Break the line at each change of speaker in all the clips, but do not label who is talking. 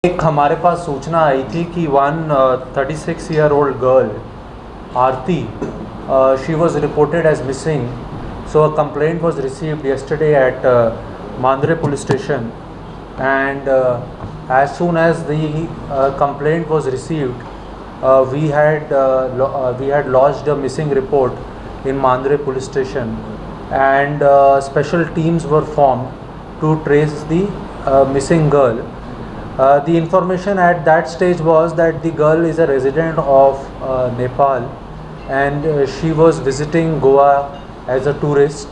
एक हमारे पास सूचना आई थी कि one 36-year-old girl Aarti she was reported as missing. So a complaint was received yesterday at Mandre police station, and as soon as the complaint was received, we had lodged a missing report in Mandre police station, and special teams were formed to trace the missing girl. The information at that stage was that the girl is a resident of Nepal, and she was visiting Goa as a tourist,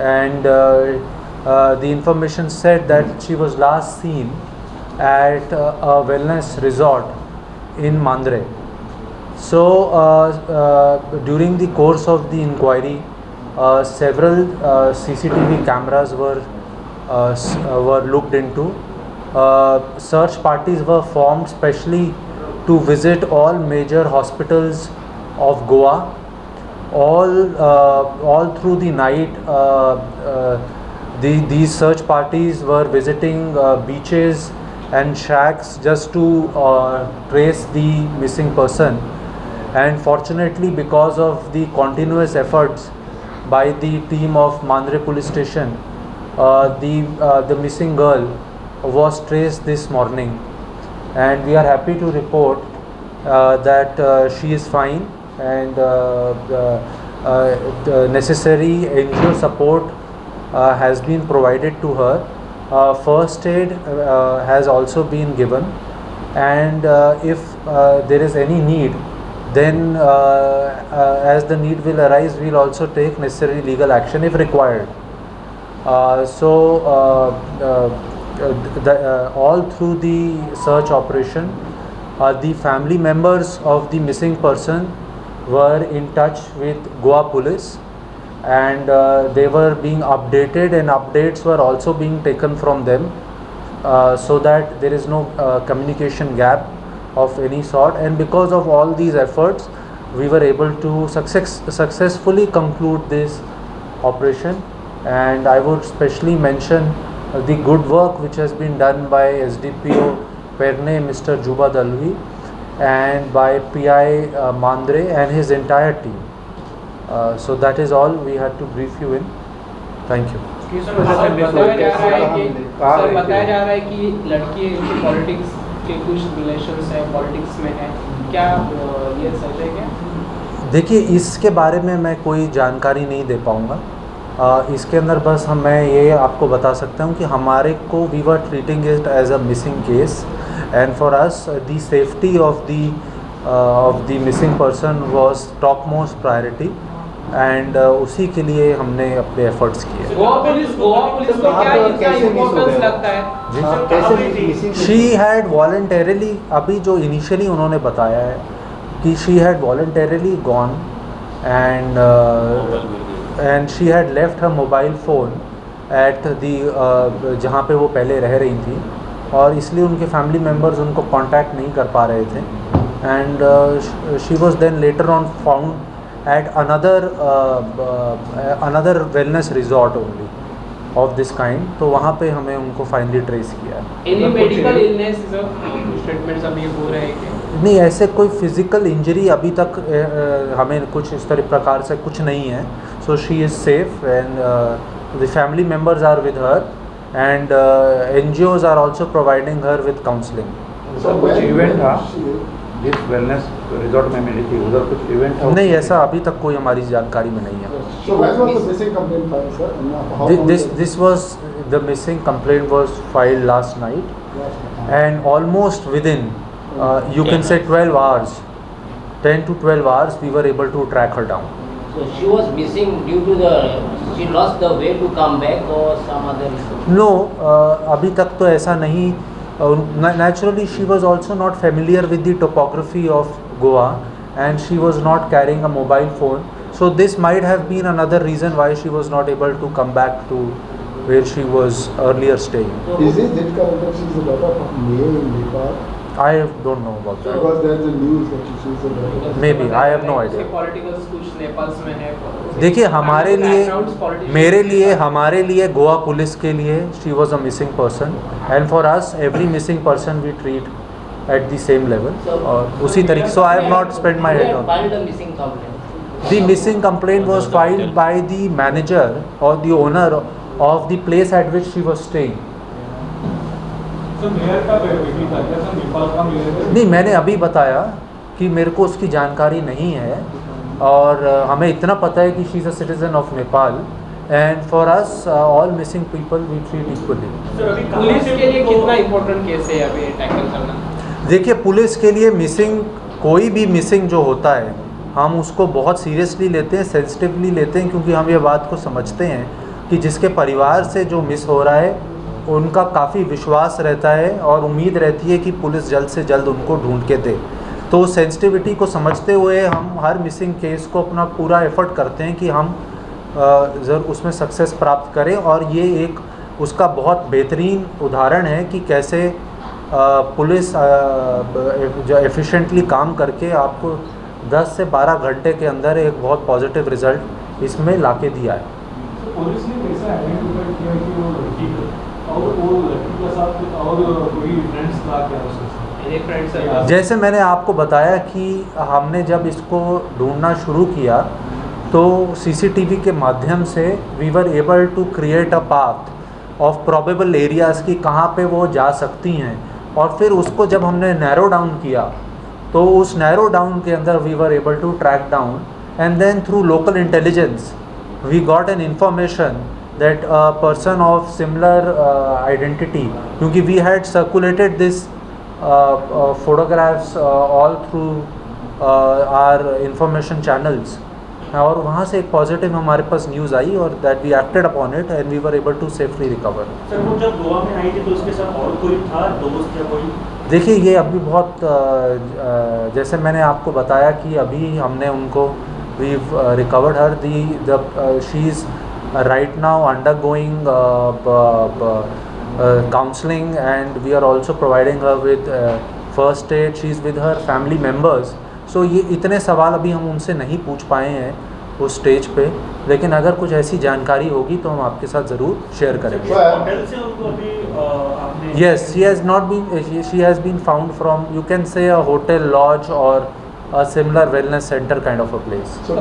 and the information said that she was last seen at a wellness resort in Mandre. So during the course of the inquiry, several CCTV cameras were looked into. Search parties were formed specially to visit all major hospitals of Goa. All through the night, these search parties were visiting beaches and shacks just to trace the missing person. And fortunately, because of the continuous efforts by the team of Mandre police station, the missing girl was traced this morning, and we are happy to report that she is fine, and the necessary NGO support has been provided to her. First aid has also been given, and if there is any need, then as the need will arise, we will also take necessary legal action if required. All through the search operation, the family members of the missing person were in touch with Goa police, and they were being updated, and updates were also being taken from them, so that there is no communication gap of any sort. And because of all these efforts, we were able to successfully conclude this operation. And I would specially mention the good work which has been done by SDPO Perne, Mr. Juba Dalvi, and by PI Mandre and his entire team. So that is all we had to brief you in. Thank you.
बताया जा रहा है कि लड़की politics के कुछ relations हैं, politics में है, क्या ये सच है क्या?
देखिए, इसके बारे में मैं कोई जानकारी नहीं दे पाऊँगा. इसके अंदर बस मैं ये आपको बता सकता हूँ कि हमारे को we were treating it as a missing case, and for us the safety of the missing person was top most priority, and उसी के लिए हमने अपने एफर्ट्स किए.
गोवा पुलिस को क्या इतना इम्पोर्टेंस लगता है?
शी हैड वॉलंटरली, अभी जो इनिशियली उन्होंने बताया है कि she had voluntarily gone, and she had left her mobile phone at the जहाँ पे वो पहले रह रही थी, और इसलिए उनके फैमिली मेम्बर्स उनको कांटेक्ट नहीं कर पा रहे थे. And she was then later on found at another wellness resort only of this kind. तो वहाँ पे हमें उनको फाइनली ट्रेस किया.
Any medical illness स्टेटमेंट्स अभी हो रहे हैं क्या?
नहीं, ऐसे कोई फिज़िकल इंजरी अभी तक हमें कुछ इस तरह प्रकार से कुछ नहीं है. So she is safe, and the family members are with her, and NGOs are also providing her with counselling.
Sir, कुछ इवेंट था जिस वेलनेस रिजॉर्ट में मिली थी, उधर कुछ इवेंट था?
नहीं, ऐसा अभी तक कोई हमारी जानकारी में नहीं है.
So when was the missing complaint filed, sir? And how long
This was the missing complaint was filed last night, and almost within you can say 12 hours, 10 to 12 hours, we were able to track her down.
So she was missing due to she lost the way to come back or some other issue?
No, अभी तक तो ऐसा नहीं. Naturally, she was also not familiar with the topography of Goa, and she was not carrying a mobile phone. So this might have been another reason why she was not able to come back to where she was earlier staying.
is it correct that she is the daughter of male in Nepal?
I don't know about that.
Because there's a news that she is a
Maybe, I have no idea.
Politicals कुछ नेपाल में है।
देखिए हमारे लिए, मेरे लिए,
politicians-
हमारे लिए, गोवा पुलिस के लिए she was a missing person, and for us every missing person we treat at the same level, और उसी तरीके से I have not spend my head on.
filed a missing complaint.
The missing complaint was filed by the manager or the owner of the place at which she was staying. नहीं, मैंने अभी बताया कि मेरे को उसकी जानकारी नहीं है, और हमें इतना पता है कि she is a citizen of Nepal, and for us all missing people we treat equally.
Police के लिए कितना इम्पोर्टेंट केस है अभी टैकल करना?
देखिए पुलिस के लिए मिसिंग, कोई भी मिसिंग जो होता है हम उसको बहुत सीरियसली लेते हैं, सेंसिटिवली लेते हैं, क्योंकि हम ये बात को समझते हैं कि जिसके परिवार से जो मिस हो रहा है उनका काफ़ी विश्वास रहता है और उम्मीद रहती है कि पुलिस जल्द से जल्द उनको ढूंढ के दे. तो सेंसिटिविटी को समझते हुए हम हर मिसिंग केस को अपना पूरा एफर्ट करते हैं कि हम ज़रूर उसमें सक्सेस प्राप्त करें, और ये एक उसका बहुत बेहतरीन उदाहरण है कि कैसे पुलिस जो एफिशिएंटली काम करके आपको 10 से 12 घंटे के अंदर एक बहुत पॉजिटिव रिज़ल्ट इसमें लाके दिया है.
पुलिस ने कैसे आइडेंटिफाई किया कि वो लड़की है, और वो लड़की के साथ और कोई फ्रेंड्स था क्या उसके साथ?
मेरे फ्रेंड्स है।
जैसे मैंने आपको बताया कि हमने जब इसको ढूंढना शुरू किया तो सीसीटीवी के माध्यम से we were able to create a path of probable areas की कहाँ पे वो जा सकती हैं, और फिर उसको जब हमने नैरो डाउन किया तो उस नैरो डाउन के अंदर we were able to track down, and then through local intelligence we got an information that a person of similar identity, क्योंकि we had circulated this photographs all through our information channels, और वहाँ से एक positive हमारे पास news आई और that we acted upon it and we were able to safely recover.
Sir वो जब गोवा में आई थी तो उसके साथ और कोई था, दोस्त या कोई?
देखिए ये अभी बहुत जैसे मैंने आपको बताया कि अभी हमने उनको we've recovered her. She is right now undergoing counseling, and we are also providing her with first aid. She is with her family members. So ये इतने सवाल अभी हम उनसे नहीं पूछ पाए हैं उस स्टेज पे, लेकिन अगर कुछ ऐसी जानकारी होगी तो हम आपके साथ ज़रूर शेयर करेंगे.
होटल से उनको अभी आपने?
Yes, she has been found from, you can say, a hotel, lodge or a similar wellness center kind of a place.
So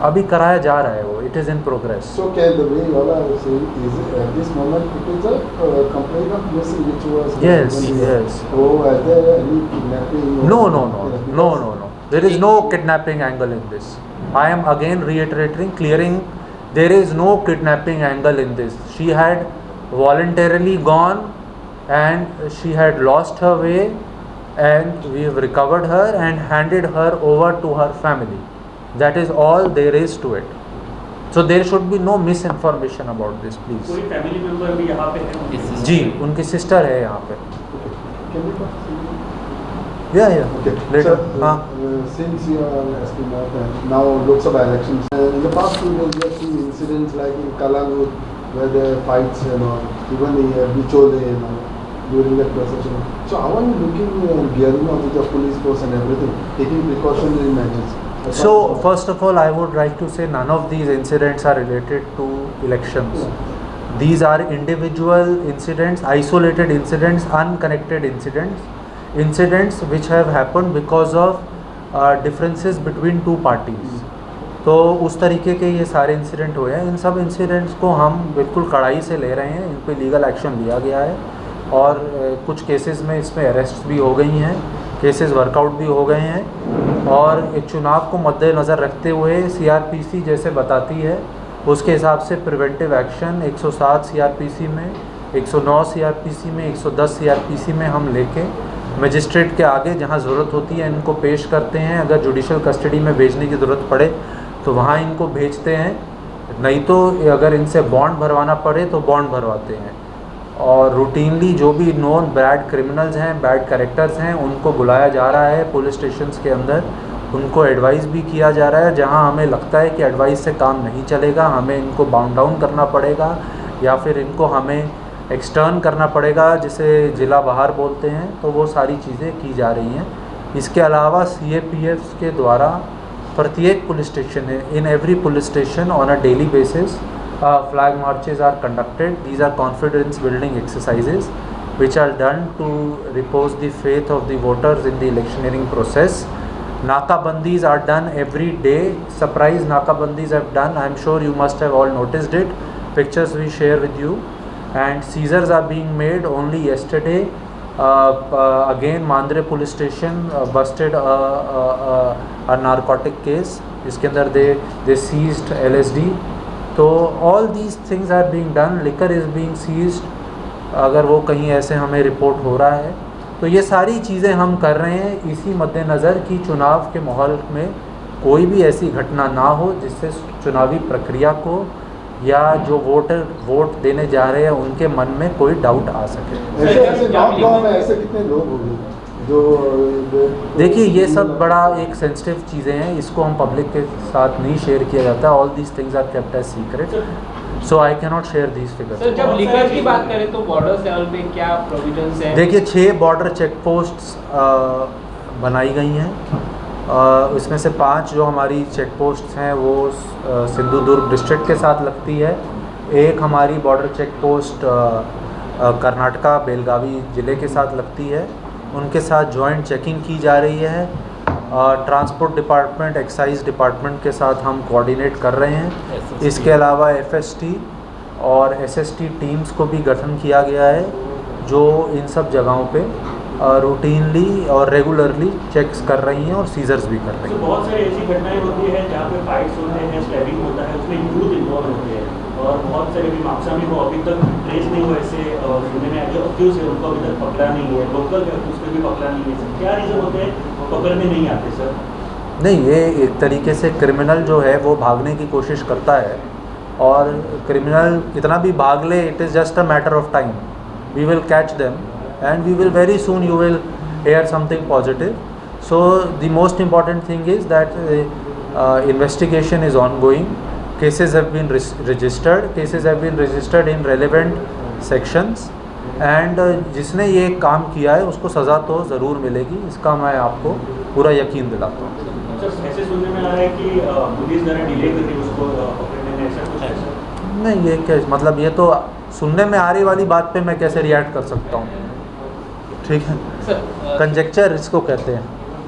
अभी कराया जा रहा है वो, it is in progress.
So can the way you are saying is at this moment it is a complaint of missing which was
Yes, yes.
Oh, are there any kidnapping?
No. There is no kidnapping angle in this. I am again reiterating, clearing, there is no kidnapping angle in this. She had voluntarily gone and she had lost her way, and we have recovered her and handed her over to her family. That is all there is to it. So there should be no misinformation about this, please.
कोई family member भी यहाँ पे है?
जी, उनकी sister है यहाँ पे.
Can we talk?
Yeah.
Okay.
Later.
Sir, since you are asking about now Lok Sabha elections, in the past 2 days we have seen incidents like in Kalangur where there are fights and all, even in Bichole and all, during that procession. So how are you looking gearing up with the police force and everything, taking precautionary measures?
So first of all, I would like to say none of these incidents are related to elections. These are individual incidents, isolated incidents, unconnected incidents which have happened because of differences between two parties. तो उस तरीके के ये सारे incident हुए हैं. इन सब incidents को हम बिल्कुल कड़ाई से ले रहे हैं, इन पे लीगल एक्शन लिया गया है, और कुछ केसेस में इसमें अरेस्ट भी हो गई हैं, केसेस वर्कआउट भी हो गए हैं, और एक चुनाव को मद्देनज़र रखते हुए सीआरपीसी जैसे बताती है उसके हिसाब से प्रिवेंटिव एक्शन 107 सीआरपीसी में, 109 सीआरपीसी में, 110 सीआरपीसी में हम लेके मजिस्ट्रेट के आगे जहां ज़रूरत होती है इनको पेश करते हैं. अगर जुडिशल कस्टडी में भेजने की ज़रूरत पड़े तो वहां इनको भेजते हैं, नहीं तो अगर इनसे बॉन्ड भरवाना पड़े तो बॉन्ड भरवाते हैं. और रूटीनली जो भी नॉन बैड क्रिमिनल्स हैं, बैड कैरेक्टर्स हैं, उनको बुलाया जा रहा है पुलिस स्टेशंस के अंदर, उनको एडवाइस भी किया जा रहा है. जहां हमें लगता है कि एडवाइस से काम नहीं चलेगा, हमें इनको बाउंड डाउन करना पड़ेगा, या फिर इनको हमें एक्सटर्न करना पड़ेगा, जिसे जिला बाहर बोलते हैं, तो वो सारी चीज़ें की जा रही हैं। इसके अलावा CAPF के द्वारा प्रत्येक पुलिस स्टेशन है, in every police station on a daily basis flag marches are conducted. These are confidence building exercises which are done to repose the faith of the voters in the electioneering process. Nakabandis are done every day. Surprise Nakabandis have done. I am sure you must have all noticed it. Pictures we share with you. And seizures are being made. Only yesterday, again Mandre police station busted a narcotic case. इसके अंदर they seized LSD. So all these things are being done. Liquor is being seized. अगर वो कहीं ऐसे हमें report हो रहा है, तो ये सारी चीज़ें हम कर रहे हैं इसी मद्देनज़र कि चुनाव के माहौल में कोई भी ऐसी घटना ना हो जिससे चुनावी प्रक्रिया को या जो वोटर वोट देने जा रहे हैं उनके मन में कोई डाउट आ सके।
ऐसे लॉकडाउन में ऐसे कितने लोग होंगे जो
देखिए, ये सब बड़ा एक सेंसिटिव चीज़ें हैं, इसको हम पब्लिक के साथ नहीं शेयर किया जाता। All these things are kept as secret, so I can not share these figures.
Sir, जब लीकर की बात करें तो बॉर्डर लेवल पे क्या प्रोविजंस हैं?
देखिए, 6 बॉर्डर चेक पोस्ट्स बनाई गई हैं। इसमें से 5 जो हमारी चेक पोस्ट्स हैं वो सिंधुदुर्ग डिस्ट्रिक्ट के साथ लगती है। एक हमारी border check post Karnataka Belagavi ज़िले के साथ लगती है। उनके साथ जॉइंट चेकिंग की जा रही है। ट्रांसपोर्ट डिपार्टमेंट, एक्साइज डिपार्टमेंट के साथ हम कोऑर्डिनेट कर रहे हैं। इसके अलावा FST और SST टीम्स को भी गठन किया गया है जो इन सब जगहों पे रूटीनली और रेगुलरली चेक्स कर रही हैं और सीजर्स भी कर रही हैं।
बहुत सारी ऐसी घटनाएं होती है जहाँ पे फाइट्स होते हैं, स्टैबिंग होता है, उसमें यूथ इन्वॉल्व होते हैं और बहुत सारे भी मामसा में वो अभी तक ट्रेस नहीं हुए, ऐसे सुनने में जो अक्यूज है उनको अभी तक पकड़ा नहीं है, लोकल अक्यूज को भी पकड़ा नहीं है। सर, क्या रीज़न होते हैं पकड़ने नहीं आते सर?
नहीं, ये एक तरीके से क्रिमिनल जो है वो भागने की कोशिश करता है और क्रिमिनल कितना भी भाग ले, it is just a matter of time. We will catch them and we will very soon you will hear something positive. So the most important thing is that investigation is ongoing. Cases have been registered in relevant sections and जिसने ये काम किया है उसको सज़ा तो ज़रूर मिलेगी, इसका मैं आपको पूरा यकीन दिलाता हूँ।
सर, ऐसे सुनने में आ रहा है कि पुलिस द्वारा डिले कर रही है उसको पकड़ने में, ऐसा कुछ है सर?
नहीं, ये क्या मतलब, ये तो सुनने में आ रही वाली बात पे मैं कैसे रिएक्ट कर सकता हूँ? ठीक है, कंजेक्चर इसको कहते हैं।